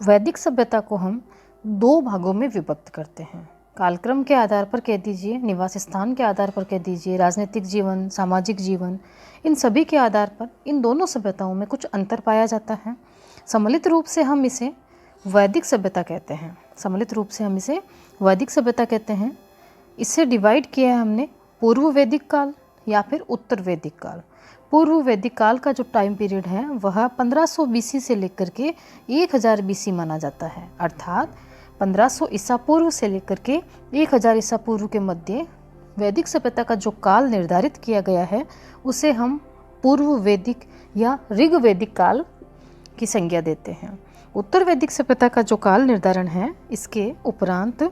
वैदिक सभ्यता को हम दो भागों में विभक्त करते हैं। कालक्रम के आधार पर कह दीजिए, निवास स्थान के आधार पर कह दीजिए, राजनीतिक जीवन, सामाजिक जीवन, इन सभी के आधार पर इन दोनों सभ्यताओं में कुछ अंतर पाया जाता है। सम्मिलित रूप से हम इसे वैदिक सभ्यता कहते हैं। सम्मिलित रूप से हम इसे वैदिक सभ्यता कहते हैं। इसे डिवाइड किया है हमने पूर्व वैदिक काल या फिर उत्तर वैदिक काल। पूर्व वैदिक काल का जो टाइम पीरियड है वह 1500 बीसी से लेकर के 1000 बीसी माना जाता है, अर्थात 1500 ईसा पूर्व से लेकर के 1000 ईसा पूर्व के मध्य वैदिक सभ्यता का जो काल निर्धारित किया गया है उसे हम पूर्व वैदिक या ऋग वैदिक काल की संज्ञा देते हैं। उत्तर वैदिक सभ्यता का जो काल निर्धारण है इसके उपरांत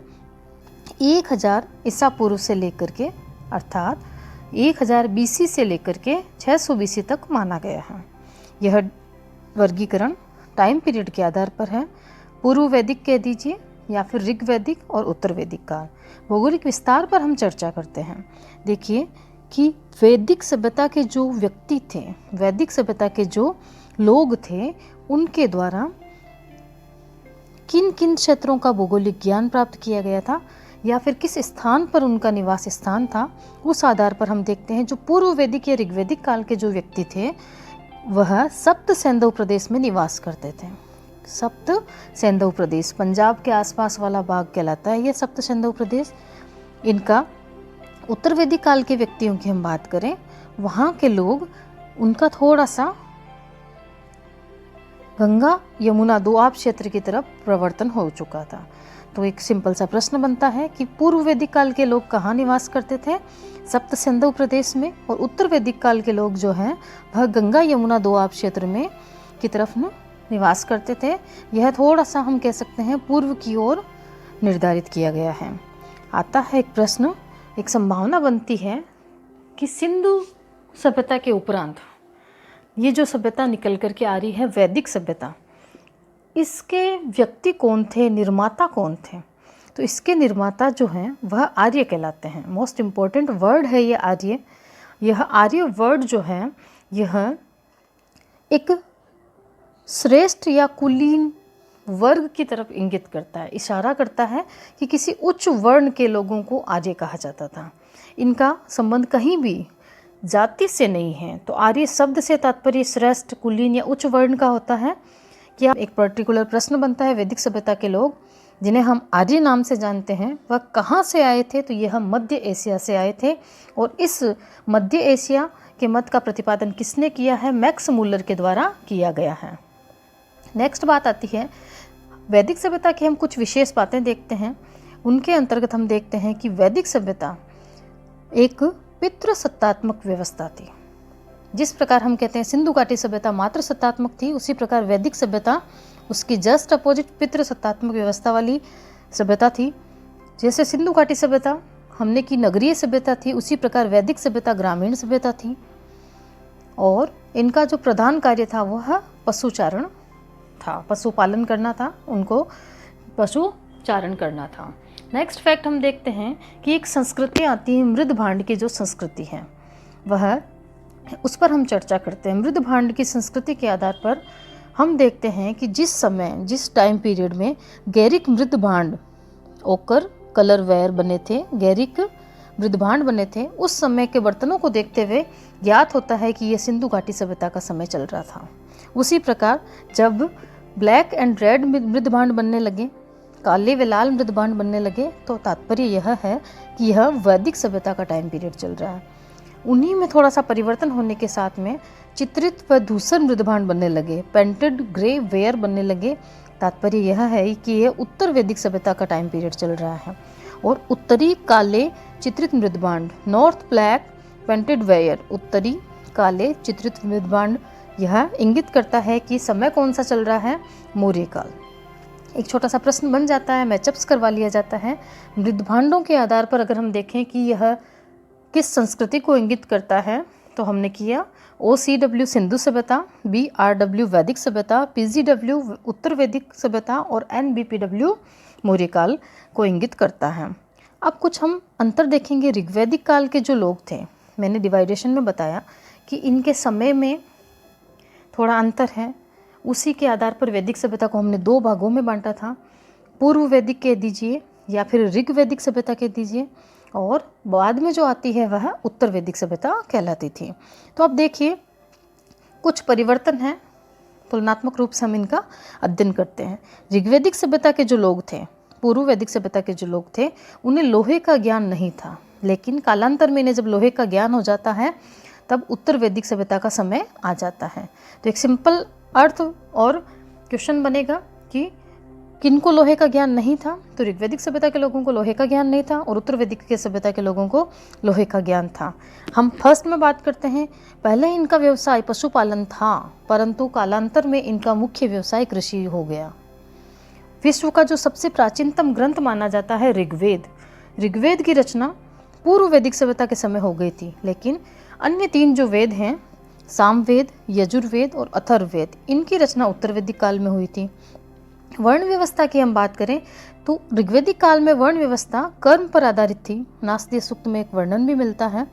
1000 ईसा पूर्व से लेकर के अर्थात 1000 बीसी से लेकर के 600 बीसी तक माना गया है। यह वर्गीकरण टाइम पीरियड के आधार पर है। पूर्व वैदिक कह दीजिए या फिर ऋग वैदिक और उत्तर वैदिक काल। भौगोलिक विस्तार पर हम चर्चा करते हैं। देखिए कि वैदिक सभ्यता के जो व्यक्ति थे, वैदिक सभ्यता के जो लोग थे, उनके द्वारा किन किन क्षेत्रों का भौगोलिक ज्ञान प्राप्त किया गया था या फिर किस स्थान पर उनका निवास स्थान था, उस आधार पर हम देखते हैं जो पूर्व वैदिक या ऋग्वैदिक काल के जो व्यक्ति थे वह सप्त सैंधव प्रदेश में निवास करते थे। सप्त सैंधव प्रदेश पंजाब के आसपास वाला भाग कहलाता है यह सप्त सैंधव प्रदेश। इनका उत्तर वैदिक काल के व्यक्तियों की हम बात करें, वहाँ के लोग उनका थोड़ा सा गंगा यमुना दोआब क्षेत्र की तरफ प्रवर्तन हो चुका था। तो एक सिंपल सा प्रश्न बनता है कि पूर्व वैदिक काल के लोग कहाँ निवास करते थे? सप्त सिंधु प्रदेश में। और उत्तर वैदिक काल के लोग जो हैं वह गंगा यमुना दोआब क्षेत्र में की तरफ निवास करते थे। यह थोड़ा सा हम कह सकते हैं पूर्व की ओर निर्धारित किया गया है। आता है एक प्रश्न, एक संभावना बनती है कि सिंधु सभ्यता के उपरांत ये जो सभ्यता निकल कर के आ रही है वैदिक सभ्यता, इसके व्यक्ति कौन थे, निर्माता कौन थे? तो इसके निर्माता जो हैं वह आर्य कहलाते हैं। मोस्ट इम्पॉर्टेंट वर्ड है ये आर्य। यह आर्य वर्ड जो है यह एक श्रेष्ठ या कुलीन वर्ग की तरफ इंगित करता है, इशारा करता है कि किसी उच्च वर्ण के लोगों को आर्य कहा जाता था। इनका संबंध कहीं भी जाति से नहीं है। तो आर्य शब्द से तात्पर्य श्रेष्ठ, कुलीन या उच्च वर्ण का होता है। क्या एक पर्टिकुलर प्रश्न बनता है, वैदिक सभ्यता के लोग जिन्हें हम आर्य नाम से जानते हैं वह कहाँ से आए थे? तो यह मध्य एशिया से आए थे। और इस मध्य एशिया के मत का प्रतिपादन किसने किया है? मैक्स मूलर के द्वारा किया गया है। नेक्स्ट बात आती है वैदिक सभ्यता की हम कुछ विशेष बातें देखते हैं। उनके अंतर्गत हम देखते हैं कि वैदिक सभ्यता एक पितृसत्तात्मक व्यवस्था थी। जिस प्रकार हम कहते हैं सिंधु घाटी सभ्यता मात्र सत्तात्मक थी, उसी प्रकार वैदिक सभ्यता उसकी जस्ट अपोजिट पितृसत्तात्मक व्यवस्था वाली सभ्यता थी। जैसे सिंधु घाटी सभ्यता हमने की नगरीय सभ्यता थी, उसी प्रकार वैदिक सभ्यता ग्रामीण सभ्यता थी। और इनका जो प्रधान कार्य था वह पशुचारण था, पशुपालन करना था, उनको पशुचारण करना था। नेक्स्ट फैक्ट हम देखते हैं कि एक संस्कृति आती है मृद भांड की जो संस्कृति है वह, उस पर हम चर्चा करते हैं। मृद भांड की संस्कृति के आधार पर हम देखते हैं कि जिस समय, जिस टाइम पीरियड में गैरिक मृद भांड ओकर कलर वेयर बने थे, गैरिक मृद भांड बने थे, उस समय के बर्तनों को देखते हुए ज्ञात होता है कि यह सिंधु घाटी सभ्यता का समय चल रहा था। उसी प्रकार जब ब्लैक एंड रेड मृद भांड बनने लगे, काले व लाल मृद भांड बनने लगे, तो तात्पर्य यह है कि यह वैदिक सभ्यता का टाइम पीरियड चल रहा है। उन्हीं में थोड़ा सा परिवर्तन होने के साथ में चित्रित व धूसर मृद भांड बनने लगे, पेंटेड ग्रे वेयर बनने लगे। तात्पर्य यह है कि यह उत्तर वैदिक सभ्यता का टाइम पीरियड चल रहा है। और उत्तरी काले चित्रित मृद भांड, नॉर्थ ब्लैक पेंटेड वेयर, उत्तरी काले चित्रित मृद भांड, यह इंगित करता है कि समय कौन सा चल रहा है? मौर्य काल। एक छोटा सा प्रश्न बन जाता है, मैचअप्स करवा लिया जाता है। मृद भांडों के आधार पर अगर हम देखें कि यह किस संस्कृति को इंगित करता है, तो हमने किया OCW सिंधु सभ्यता, BRW वैदिक सभ्यता, PGW उत्तर वैदिक सभ्यता और NBPW मौर्य काल को इंगित करता है। अब कुछ हम अंतर देखेंगे। ऋग्वैदिक काल के जो लोग थे, मैंने डिवाइडेशन में बताया कि इनके समय में थोड़ा अंतर है। उसी के आधार पर वैदिक सभ्यता को हमने 2 भागों में बांटा था, पूर्व वैदिक कह दीजिए या फिर ऋग वैदिक सभ्यता कह दीजिए, और बाद में जो आती है वह उत्तर वैदिक सभ्यता कहलाती थी। तो अब देखिए कुछ परिवर्तन हैं, तुलनात्मक रूप से हम इनका अध्ययन करते हैं। ऋग्वैदिक सभ्यता के जो लोग थे, पूर्व वैदिक सभ्यता के जो लोग थे, उन्हें लोहे का ज्ञान नहीं था, लेकिन कालांतर में इन्हें जब लोहे का ज्ञान हो जाता है तब उत्तर वैदिक सभ्यता का समय आ जाता है। तो एक सिंपल अर्थ और क्वेश्चन बनेगा कि किनको लोहे का ज्ञान नहीं था, तो ऋग्वैदिक सभ्यता के लोगों को लोहे का ज्ञान नहीं था और उत्तर वैदिक के सभ्यता के लोगों को लोहे का ज्ञान था। हम फर्स्ट में बात करते हैं, पहले इनका व्यवसाय पशुपालन था, परंतु कालांतर में इनका मुख्य व्यवसाय कृषि हो गया। विश्व का जो सबसे प्राचीनतम ग्रंथ माना जाता है ऋग्वेद, ऋग्वेद की रचना पूर्व वैदिक सभ्यता के समय हो गई थी, लेकिन अन्य 3 जो वेद हैं, सामवेद, यजुर्वेद और अथर्ववेद, इनकी रचना उत्तर वैदिक काल में हुई थी। वर्ण व्यवस्था की हम बात करें तो ऋग्वैदिक काल में वर्ण व्यवस्था कर्म पर आधारित थी। नासदीय सूक्त में एक वर्णन भी मिलता है,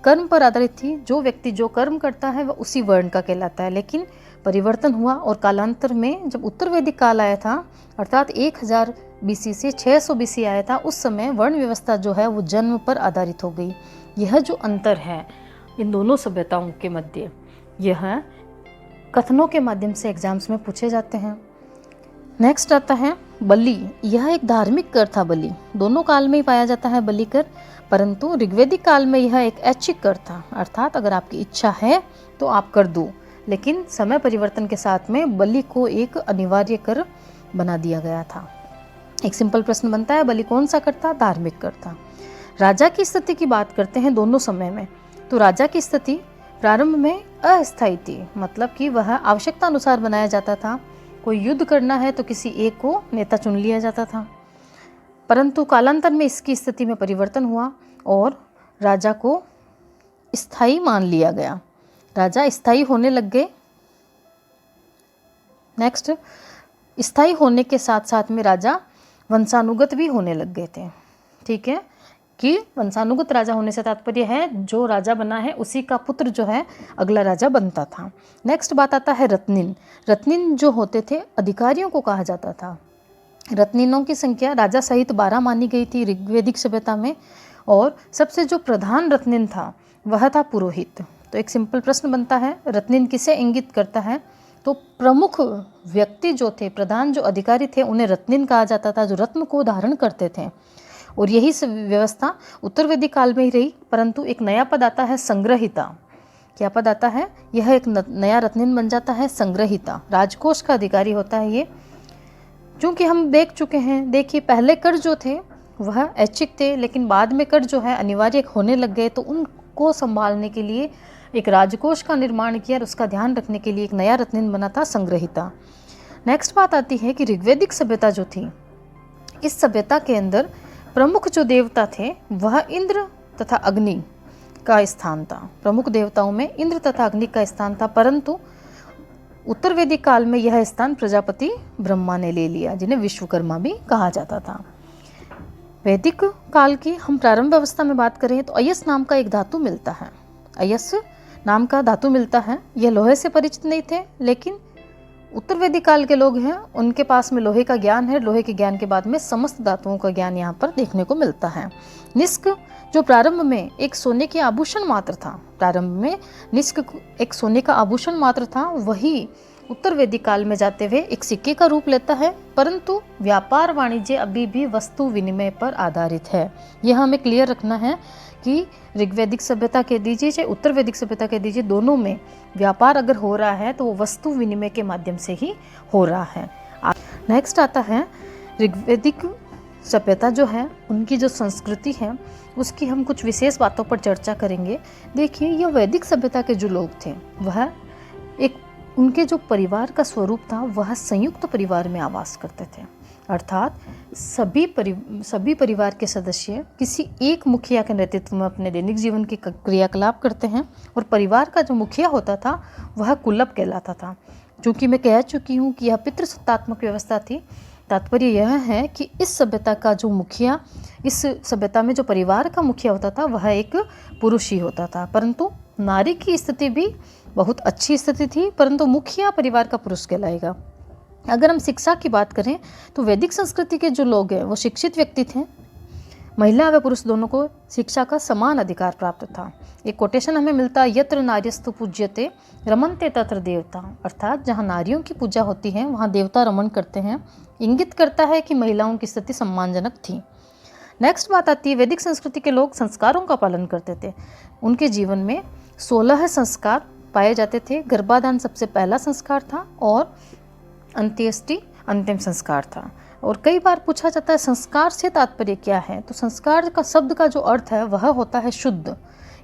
कर्म पर आधारित थी। जो व्यक्ति जो कर्म करता है वह उसी वर्ण का कहलाता है। लेकिन परिवर्तन हुआ और कालांतर में जब उत्तर वैदिक काल आया था, अर्थात 1000 BC से 600 BC आया था, उस समय वर्ण व्यवस्था जो है वो जन्म पर आधारित हो गई। यह जो अंतर है इन दोनों सभ्यताओं के मध्य, यह कथनों के माध्यम से एग्जाम्स में पूछे जाते हैं। नेक्स्ट आता है बलि। यह एक धार्मिक कर था। बलि दोनों काल में ही पाया जाता है बलि कर, परंतु ऋग्वैदिक काल में यह एक ऐच्छिक कर था, अर्थात अगर आपकी इच्छा है तो आप कर दो। लेकिन समय परिवर्तन के साथ में बलि को एक अनिवार्य कर बना दिया गया था। एक सिंपल प्रश्न बनता है, बलि कौन सा कर था? धार्मिक कर था। राजा की स्थिति की बात करते हैं दोनों समय में, तो राजा की स्थिति प्रारंभ में अस्थायी थी, मतलब कि वह आवश्यकता अनुसार बनाया जाता था। कोई युद्ध करना है तो किसी एक को नेता चुन लिया जाता था, परंतु कालांतर में इसकी स्थिति में परिवर्तन हुआ और राजा को स्थायी मान लिया गया। राजा स्थायी होने लग गए। नेक्स्ट, स्थायी होने के साथ साथ में राजा वंशानुगत भी होने लग गए थे। ठीक है, कि वंशानुगत राजा होने से तात्पर्य है जो राजा बना है उसी का पुत्र जो है अगला राजा बनता था। नेक्स्ट बात आता है रत्निन। रत्निन जो होते थे अधिकारियों को कहा जाता था। रत्निनों की संख्या राजा सहित 12 मानी गई थी ऋग्वैदिक सभ्यता में, और सबसे जो प्रधान रत्निन था वह था पुरोहित। तो एक सिंपल प्रश्न बनता है, रत्निन किसे इंगित करता है? तो प्रमुख व्यक्ति जो थे, प्रधान जो अधिकारी थे, उन्हें रत्निन कहा जाता था, जो रत्न को धारण करते थे। और यही व्यवस्था उत्तर वैदिक काल में ही रही, परंतु एक नया पद आता है संग्रहिता। क्या पद आता है? यह एक नया रत्निन बन जाता है, संग्रहिता। राजकोष का अधिकारी होता है ये। क्योंकि हम देख चुके हैं, देखिए पहले कर जो थे वह ऐच्छिक थे, लेकिन बाद में कर जो है अनिवार्य होने लग गए, तो उनको संभालने के लिए एक राजकोष का निर्माण किया और उसका ध्यान रखने के लिए एक नया रत्निन बना था, संग्रहिता। नेक्स्ट बात आती है कि ऋग्वैदिक सभ्यता जो थी, इस सभ्यता के अंदर प्रमुख जो देवता थे वह इंद्र तथा अग्नि का स्थान था। प्रमुख देवताओं में इंद्र तथा अग्नि का स्थान था, परंतु उत्तर वैदिक काल में यह स्थान प्रजापति ब्रह्मा ने ले लिया, जिन्हें विश्वकर्मा भी कहा जाता था। वैदिक काल की हम प्रारंभ अवस्था में बात करें तो अयस नाम का एक धातु मिलता है। अयस नाम का धातु मिलता है। यह लोहे से परिचित नहीं थे, लेकिन उत्तर वैदिक काल के लोग हैं, उनके पास में लोहे का ज्ञान है। लोहे के ज्ञान के बाद में समस्त धातुओं का ज्ञान यहाँ पर देखने को मिलता है। निष्क जो प्रारंभ में एक सोने के आभूषण मात्र था, प्रारंभ में निष्क एक सोने का आभूषण मात्र था, वही उत्तर वैदिक काल में जाते हुए एक सिक्के का रूप लेता है, परंतु व्यापार वाणिज्य अभी भी वस्तु विनिमय पर आधारित है। यह हमें क्लियर रखना है कि ऋग्वैदिक सभ्यता कह दीजिए चाहे उत्तर वैदिक सभ्यता कह दीजिए, दोनों में व्यापार अगर हो रहा है तो वो वस्तु विनिमय के माध्यम से ही हो रहा है। नेक्स्ट आता है ऋग्वैदिक सभ्यता जो है, उनकी जो संस्कृति है उसकी हम कुछ विशेष बातों पर चर्चा करेंगे। देखिए, यह वैदिक सभ्यता के जो लोग थे वह एक, उनके जो परिवार का स्वरूप था वह संयुक्त परिवार में आवास करते थे, अर्थात सभी परिवार के सदस्य किसी एक मुखिया के नेतृत्व में अपने दैनिक जीवन के क्रियाकलाप करते हैं, और परिवार का जो मुखिया होता था वह कुलप कहलाता था। चूँकि मैं कह चुकी हूँ कि यह पितृसत्तात्मक व्यवस्था थी, तात्पर्य यह है कि इस सभ्यता का जो मुखिया, इस सभ्यता में जो परिवार का मुखिया होता था वह एक पुरुष ही होता था, परंतु नारी की स्थिति भी बहुत अच्छी स्थिति थी, परंतु मुखिया परिवार का पुरुष कहलाएगा। अगर हम शिक्षा की बात करें तो वैदिक संस्कृति के जो लोग हैं वो शिक्षित व्यक्ति थे। महिला व पुरुष दोनों को शिक्षा का समान अधिकार प्राप्त था। एक कोटेशन हमें मिलता है, यत्र नार्यस्तु पूज्यते रमन्ते तत्र देवता, अर्थात जहाँ नारियों की पूजा होती है वहाँ देवता रमन करते हैं। इंगित करता है कि महिलाओं की स्थिति सम्मानजनक थी। नेक्स्ट बात आती है, वैदिक संस्कृति के लोग संस्कारों का पालन करते थे। उनके जीवन में 16 संस्कार पाए जाते थे। गर्भाधान सबसे पहला संस्कार था और अंत्येष्टि अंतिम संस्कार था। और कई बार पूछा जाता है संस्कार से तात्पर्य क्या है, तो संस्कार का शब्द का जो अर्थ है वह होता है शुद्ध,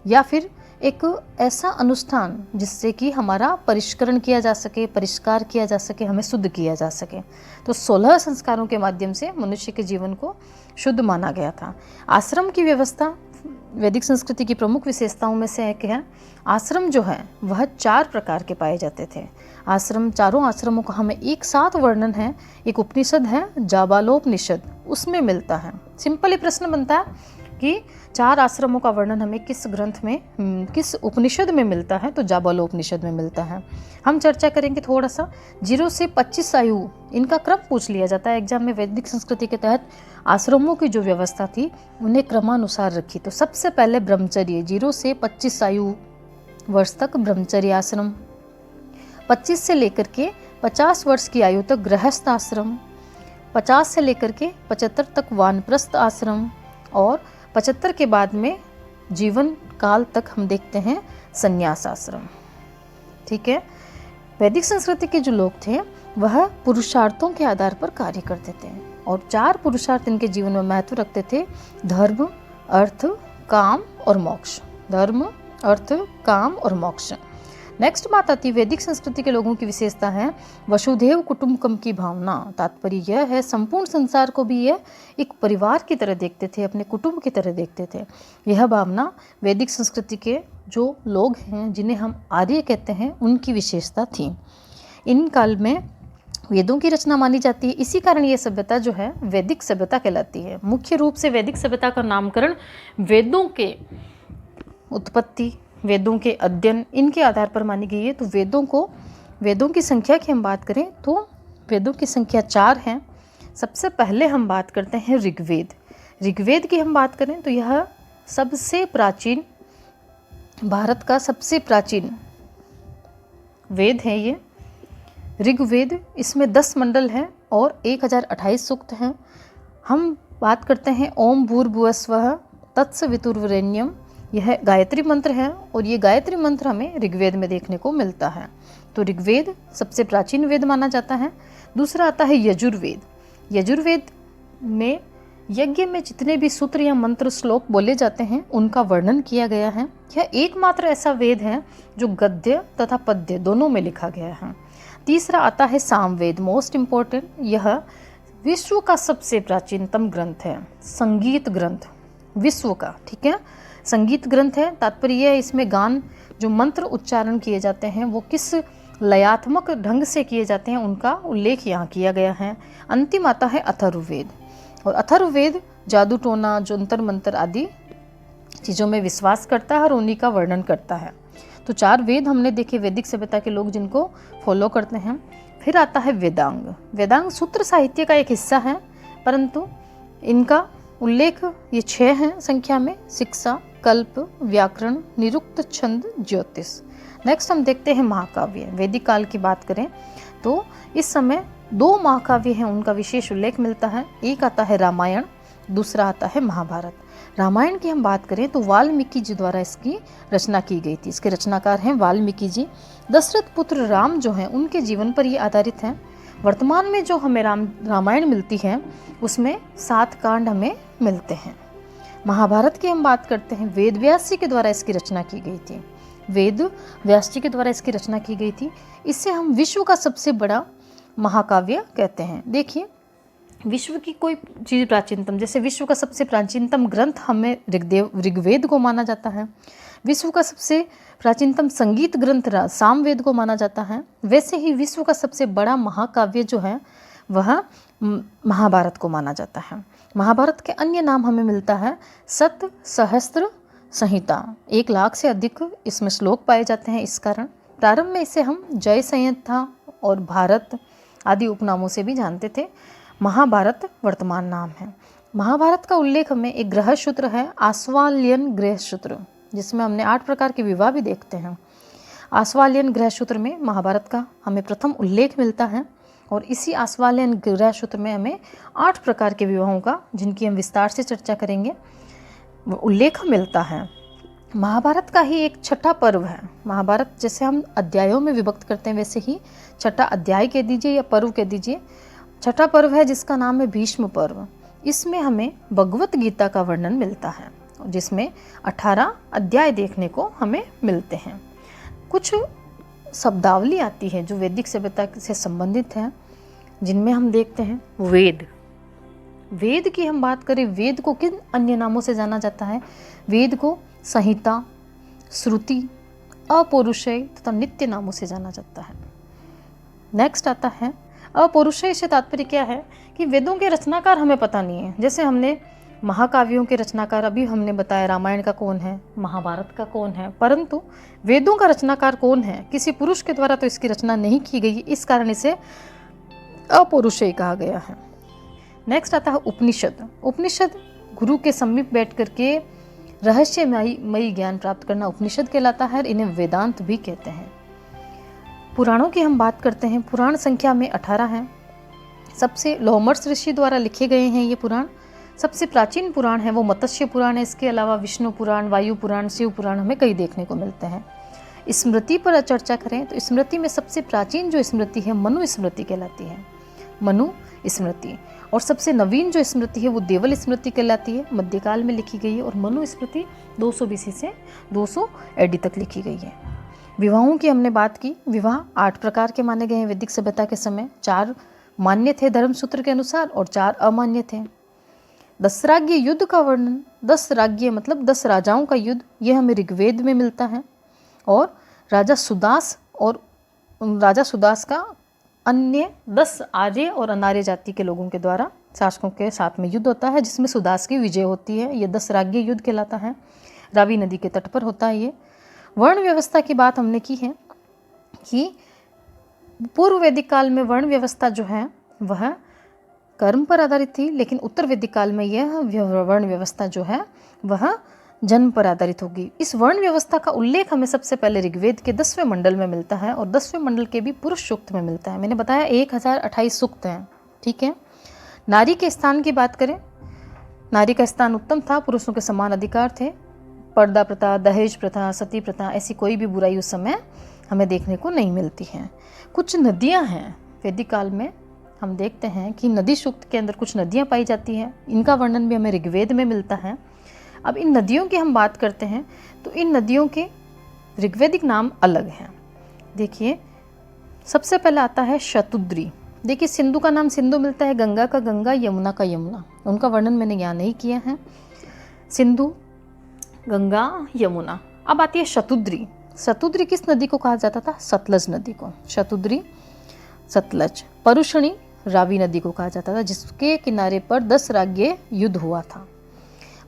या फिर एक ऐसा अनुष्ठान जिससे कि हमारा परिष्करण किया जा सके, परिष्कार किया जा सके, हमें शुद्ध किया जा सके। तो 16 संस्कारों के माध्यम से मनुष्य के जीवन को शुद्ध माना गया था। आश्रम की व्यवस्था वैदिक संस्कृति की प्रमुख विशेषताओं में से एक है। आश्रम जो है वह 4 प्रकार के पाए जाते थे। आश्रम, चारों आश्रमों का हमें एक साथ वर्णन है, एक उपनिषद है जाबालोपनिषद, उसमें मिलता है। सिंपल प्रश्न बनता है कि 4 आश्रमों का वर्णन हमें किस ग्रंथ में, किस उपनिषद में मिलता है, तो जाबालोपनिषद में मिलता है। हम चर्चा करेंगे थोड़ा सा 0 से 25 आयु, इनका क्रम पूछ लिया जाता है एग्जाम में। वैदिक संस्कृति के तहत आश्रमों की जो व्यवस्था थी उन्हें क्रमानुसार रखी। तो सबसे पहले ब्रह्मचर्य, 0 से 25 आयु वर्ष तक ब्रह्मचर्य आश्रम, 25 से लेकर के 50 वर्ष की आयु तक गृहस्थ आश्रम, 50 से लेकर के 75 तक वानप्रस्थ आश्रम, और 75 के बाद में जीवन काल तक हम देखते हैं संन्यास आश्रम। ठीक है। वैदिक संस्कृति के जो लोग थे वह पुरुषार्थों के आधार पर कार्य करते थे, और 4 पुरुषार्थ इनके जीवन में महत्व रखते थे: धर्म, अर्थ, काम और मोक्ष। धर्म, अर्थ, काम और मोक्ष। नेक्स्ट बात आती है, वैदिक संस्कृति के लोगों की विशेषता है वसुधैव कुटुंबकम की भावना। तात्पर्य यह है संपूर्ण संसार को भी यह एक परिवार की तरह देखते थे, अपने कुटुंब की तरह देखते थे। यह भावना वैदिक संस्कृति के जो लोग हैं, जिन्हें हम आर्य कहते हैं, उनकी विशेषता थी। इन काल में वेदों की रचना मानी जाती है, इसी कारण यह सभ्यता जो है वैदिक सभ्यता कहलाती है। मुख्य रूप से वैदिक सभ्यता का नामकरण वेदों के उत्पत्ति, वेदों के अध्ययन, इनके आधार पर मानी गई है। तो वेदों की संख्या की हम बात करें तो वेदों की संख्या 4 हैं। सबसे पहले हम बात करते हैं ऋग्वेद। ऋग्वेद की हम बात करें तो यह सबसे प्राचीन, भारत का सबसे प्राचीन वेद है ये ऋग्वेद। इसमें 10 मंडल हैं और 1028 सूक्त हैं। हम बात करते हैं ओम भूर्भुवस्वः तत्सवितुर्वरेण्यम, यह गायत्री मंत्र है, और ये गायत्री मंत्र हमें ऋग्वेद में देखने को मिलता है। तो ऋग्वेद सबसे प्राचीन वेद माना जाता है। दूसरा आता है यजुर्वेद। यजुर्वेद में यज्ञ में जितने भी सूत्र या मंत्र श्लोक बोले जाते हैं उनका वर्णन किया गया है। यह एकमात्र ऐसा वेद है जो गद्य तथा पद्य दोनों में लिखा गया है। तीसरा आता है सामवेद, मोस्ट इम्पोर्टेंट। यह विश्व का सबसे प्राचीनतम ग्रंथ है, संगीत ग्रंथ विश्व का। ठीक है, संगीत ग्रंथ है। तात्पर्य यह है इसमें गान, जो मंत्र उच्चारण किए जाते हैं वो किस लयात्मक ढंग से किए जाते हैं उनका उल्लेख यहाँ किया गया है। अंतिम आता है अथर्ववेद, और अथर्ववेद जादू टोना, जंतर मंत्र आदि चीज़ों में विश्वास करता है और उन्हीं का वर्णन करता है। तो 4 वेद हमने देखे वैदिक सभ्यता के लोग जिनको फॉलो करते हैं। फिर आता है वेदांग। वेदांग सूत्र साहित्य का एक हिस्सा है, परंतु इनका उल्लेख ये 6 हैं संख्या में: शिक्षा, कल्प, व्याकरण, निरुक्त, छंद, ज्योतिष। नेक्स्ट हम देखते हैं महाकाव्य। वैदिक काल की बात करें तो इस समय 2 महाकाव्य हैं, उनका विशेष उल्लेख मिलता है। एक आता है रामायण, दूसरा आता है महाभारत। रामायण की हम बात करें तो वाल्मीकि जी द्वारा इसकी रचना की गई थी। इसके रचनाकार हैं वाल्मीकि जी। दशरथ पुत्र राम जो हैं उनके जीवन पर ये आधारित हैं। वर्तमान में जो हमें रामायण मिलती है उसमें 7 कांड हमें मिलते हैं। महाभारत की हम बात करते हैं, वेद व्यास जी के द्वारा इसकी रचना की गई थी। वेद व्यास जी के द्वारा इसकी रचना की गई थी। इससे हम विश्व का सबसे बड़ा महाकाव्य कहते हैं। देखिए, विश्व की कोई चीज़ प्राचीनतम, जैसे विश्व का सबसे प्राचीनतम ग्रंथ हमें ऋग्वेद को माना जाता है, विश्व का सबसे प्राचीनतम संगीत ग्रंथ सामवेद को माना जाता है, वैसे ही विश्व का सबसे बड़ा महाकाव्य जो है वह महाभारत को माना जाता है। महाभारत के अन्य नाम हमें मिलता है सत सहस्त्र संहिता। 1 लाख से अधिक इसमें श्लोक पाए जाते हैं। इस कारण प्रारंभ में इसे हम जय संयंता और भारत आदि उपनामों से भी जानते थे। महाभारत वर्तमान नाम है। महाभारत का उल्लेख हमें एक ग्रह सूत्र है, आश्वाल्यन ग्रह सूत्र, जिसमें हमने 8 प्रकार के विवाह भी देखते हैं। आश्वाल्यन ग्रह सूत्र में महाभारत का हमें प्रथम उल्लेख मिलता है और इसी आश्वाल्यन ग्रह सूत्र में हमें 8 प्रकार के विवाहों का, जिनकी हम विस्तार से चर्चा करेंगे, उल्लेख मिलता है। महाभारत का ही एक छठा पर्व है। महाभारत जैसे हम अध्यायों में विभक्त करते हैं, वैसे ही छठा अध्याय कह दीजिए या पर्व कह दीजिए, छठा पर्व है जिसका नाम है भीष्म पर्व। इसमें हमें भगवत गीता का वर्णन मिलता है, जिसमें 18 अध्याय देखने को हमें मिलते हैं। कुछ शब्दावली आती है जो वैदिक सभ्यता से संबंधित है, जिनमें हम देखते हैं वेद। वेद की हम बात करें, वेद को किन अन्य नामों से जाना जाता है? वेद को संहिता, श्रुति, अपौरुषेय तथा नित्य नामों से जाना जाता है। नेक्स्ट आता है अपौरुषेय से तात्पर्य क्या है कि वेदों के रचनाकार हमें पता नहीं है। जैसे हमने महाकाव्यों के रचनाकार अभी हमने बताया, रामायण का कौन है, महाभारत का कौन है, परंतु वेदों का रचनाकार कौन है, किसी पुरुष के द्वारा तो इसकी रचना नहीं की गई, इस कारण इसे अपौरुषेय कहा गया है। नेक्स्ट आता है उपनिषद। उपनिषद गुरु के समीप बैठ करके रहस्यमयी ज्ञान प्राप्त करना उपनिषद कहलाता है। इन्हें वेदांत भी कहते हैं। पुराणों की हम बात करते हैं। पुराण संख्या में 18 हैं। सबसे लोमर्स ऋषि द्वारा लिखे गए हैं ये पुराण। सबसे प्राचीन पुराण है वो मत्स्य पुराण है। इसके अलावा विष्णु पुराण, वायु पुराण, शिव पुराण हमें कई देखने को मिलते हैं। स्मृति पर चर्चा करें तो स्मृति में सबसे प्राचीन जो स्मृति है मनु स्मृति कहलाती है, मनु स्मृति। और सबसे नवीन जो स्मृति है वो देवल स्मृति कहलाती है, मध्यकाल में लिखी गई है। और मनु स्मृति 200 BC से 200 AD तक लिखी गई है। विवाहों की हमने बात की। विवाह 8 प्रकार के माने गए हैं वैदिक सभ्यता के समय। 4 मान्य थे धर्मसूत्र के अनुसार और 4 अमान्य थे। 10 राज्य युद्ध का वर्णन, 10 राज्य मतलब 10 राजाओं का युद्ध, यह हमें ऋग्वेद में मिलता है। और राजा सुदास का अन्य 10 आर्य और अनार्य जाति के लोगों के द्वारा शासकों के साथ में युद्ध होता है, जिसमें सुदास की विजय होती है। ये 10 राज्य युद्ध कहलाता है। रावी नदी के तट पर होता है ये। वर्ण व्यवस्था की बात हमने की है कि पूर्व वैदिक काल में वर्ण व्यवस्था जो है वह कर्म पर आधारित थी, लेकिन उत्तर वैदिक काल में यह वर्ण व्यवस्था जो है वह जन्म पर आधारित होगी। इस वर्ण व्यवस्था का उल्लेख हमें सबसे पहले ऋग्वेद के 10वें मंडल में मिलता है और 10वें मंडल के भी पुरुष सूक्त में मिलता है। मैंने बताया 1028 सूक्त हैं, ठीक है। नारी के स्थान की बात करें, नारी का स्थान उत्तम था, पुरुषों के समान अधिकार थे। पर्दा प्रथा, दहेज प्रथा, सती प्रथा, ऐसी कोई भी बुराई उस समय हमें देखने को नहीं मिलती है। कुछ नदियाँ हैं वैदिक काल में, हम देखते हैं कि नदी सूक्त के अंदर कुछ नदियाँ पाई जाती हैं। इनका वर्णन भी हमें ऋग्वेद में मिलता है। अब इन नदियों की हम बात करते हैं तो इन नदियों के ऋग्वेदिक नाम अलग हैं। देखिए, सबसे पहले आता है शतुद्री। देखिए, सिंधु का नाम सिंधु मिलता है, गंगा का गंगा, यमुना का यमुना। उनका वर्णन मैंने यहाँ नहीं किया है। सिंधु, गंगा, यमुना। अब आती है शतुद्री। शतुद्री किस नदी को कहा जाता था? सतलज नदी को। शतुद्री, सतलज। परुषणी रावी नदी को कहा जाता था, जिसके किनारे पर 10 राज्य युद्ध हुआ था।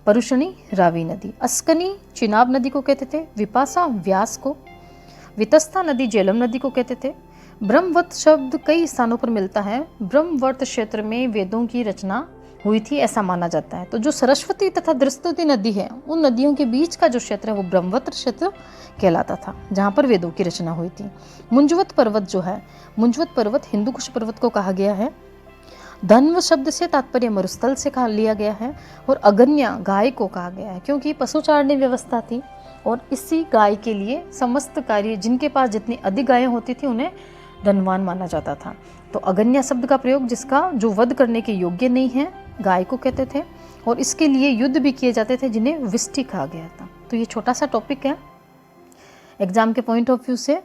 परुषणी रावी नदी। अस्कनी चिनाब नदी को कहते थे। विपासा व्यास को। वितस्ता नदी झेलम नदी को कहते थे। ब्रह्मवत शब्द कई स्थानों पर मिलता है। ब्रह्मवर्त क्षेत्र में वेदों की रचना हुई थी ऐसा माना जाता है। तो जो सरस्वती तथा दृष्टि नदी है, उन नदियों के बीच का जो क्षेत्र है वो ब्रह्मवत क्षेत्र कहलाता था, जहाँ पर वेदों की रचना हुई थी। मुंजवत पर्वत जो है, मुंजवत पर्वत हिंदू कुश पर्वत को कहा गया है। धन्व शब्द से तात्पर्य मरुस्थल से कहा लिया गया है। और अगन्या गाय को कहा गया है, क्योंकि पशु चारणी व्यवस्था थी और इसी गाय के लिए समस्त कार्य, जिनके पास जितनी अधिक गायें होती थी उन्हें धनवान माना जाता था। तो अगन्या शब्द का प्रयोग जिसका जो वध करने के योग्य नहीं है, गाय को कहते थे। और इसके लिए युद्ध भी किए जाते थे, जिन्हें विष्टि कहा गया था। तो ये छोटा सा टॉपिक है, एग्जाम के पॉइंट ऑफ व्यू से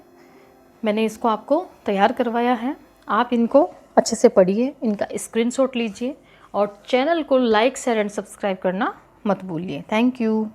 मैंने इसको आपको तैयार करवाया है। आप इनको अच्छे से पढ़िए, इनका स्क्रीनशॉट लीजिए और चैनल को लाइक, शेयर एंड सब्सक्राइब करना मत भूलिए। Thank you.